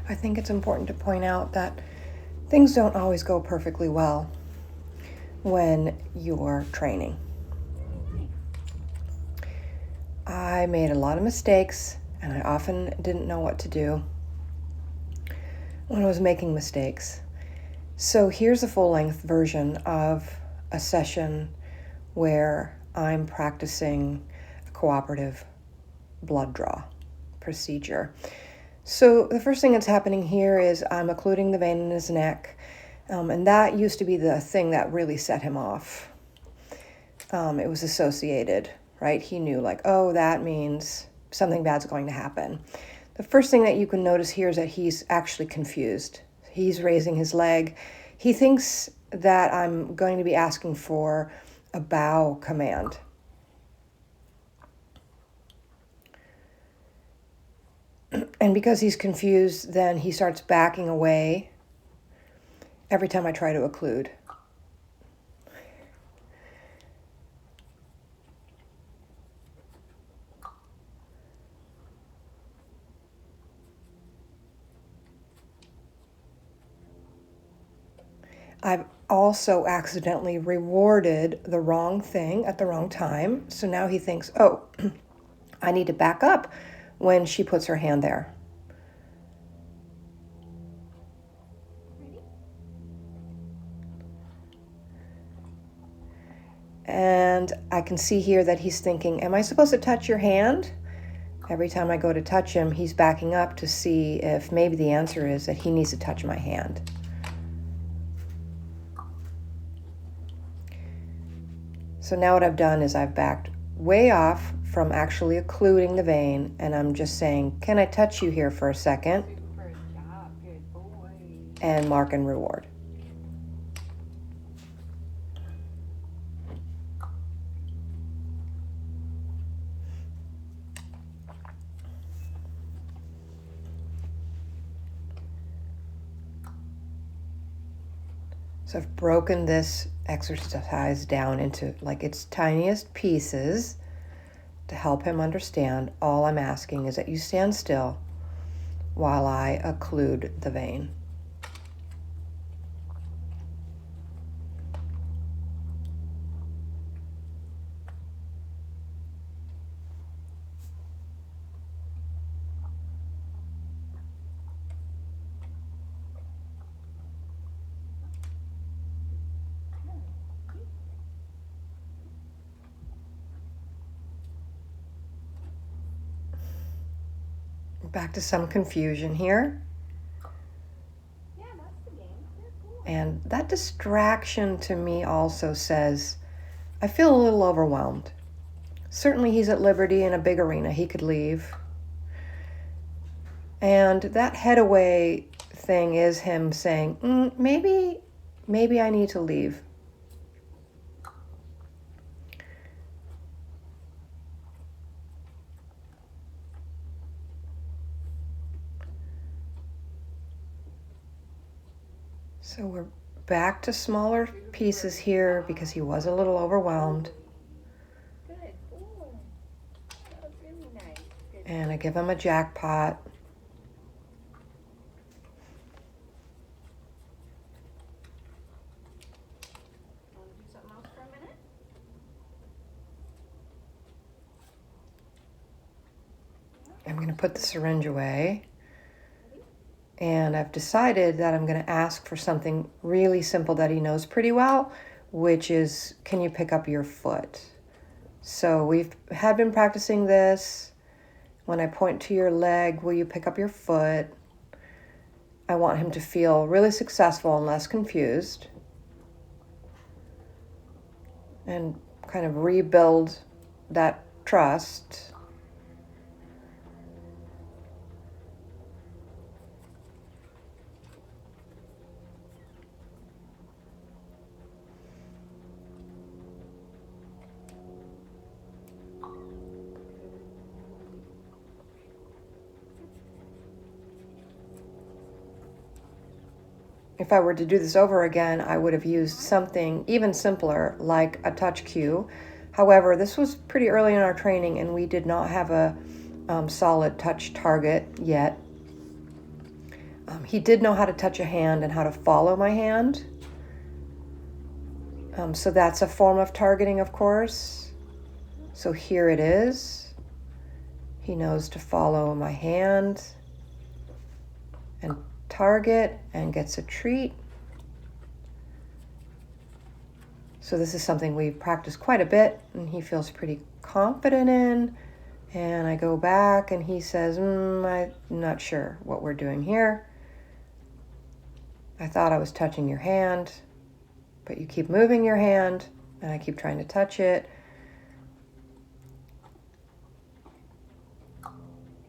I think it's important to point out that things don't always go perfectly well when you're training. I made a lot of mistakes, and I often didn't know what to do when I was making mistakes. So here's a full-length version of a session where I'm practicing a cooperative blood draw procedure. So the first thing that's happening here is I'm occluding the vein in his neck, and that used to be the thing that really set him off. It was associated, right? He knew, like, oh, that means something bad's going to happen. The first thing that you can notice here is that he's actually confused. He's raising his leg. He thinks that I'm going to be asking for a bow command. And because he's confused, then he starts backing away every time I try to occlude. I've also accidentally rewarded the wrong thing at the wrong time. So now he thinks, oh, I need to back up when she puts her hand there. And I can see here that he's thinking, am I supposed to touch your hand? Every time I go to touch him, he's backing up to see if maybe the answer is that he needs to touch my hand. So now what I've done is I've backed way off from actually occluding the vein, and I'm just saying, can I touch you here for a second? And mark and reward. So I've broken this exercise down into like its tiniest pieces to help him understand. All I'm asking is that you stand still while I occlude the vein. Back to some confusion here. And that distraction to me also says, I feel a little overwhelmed. Certainly he's at liberty in a big arena. He could leave. And that head away thing is him saying, maybe I need to leave. So we're back to smaller pieces here because he was a little overwhelmed. Good boy. That was really nice. Good. And I give him a jackpot. Want to do something else for a minute? I'm going to put the syringe away. And I've decided that I'm going to ask for something really simple that he knows pretty well, which is, can you pick up your foot? So we have been practicing this. When I point to your leg, will you pick up your foot? I want him to feel really successful and less confused. And kind of rebuild that trust. If I were to do this over again, I would have used something even simpler like a touch cue. However, this was pretty early in our training and we did not have a solid touch target yet. He did know how to touch a hand and how to follow my hand. So that's a form of targeting, of course. So here it is. He knows to follow my hand and target and gets a treat. So this is something we've practiced quite a bit and he feels pretty confident in. And I go back and he says, I'm not sure what we're doing here. I thought I was touching your hand, but you keep moving your hand and I keep trying to touch it.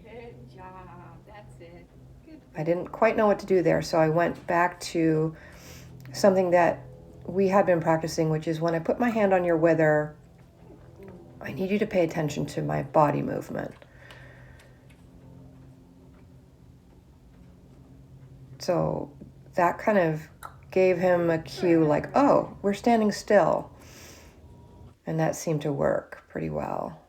Good job. That's it. Good. I didn't quite know what to do there, so I went back to something that we had been practicing, which is when I put my hand on your wither, I need you to pay attention to my body movement. So that kind of gave him a cue like, oh, we're standing still. And that seemed to work pretty well.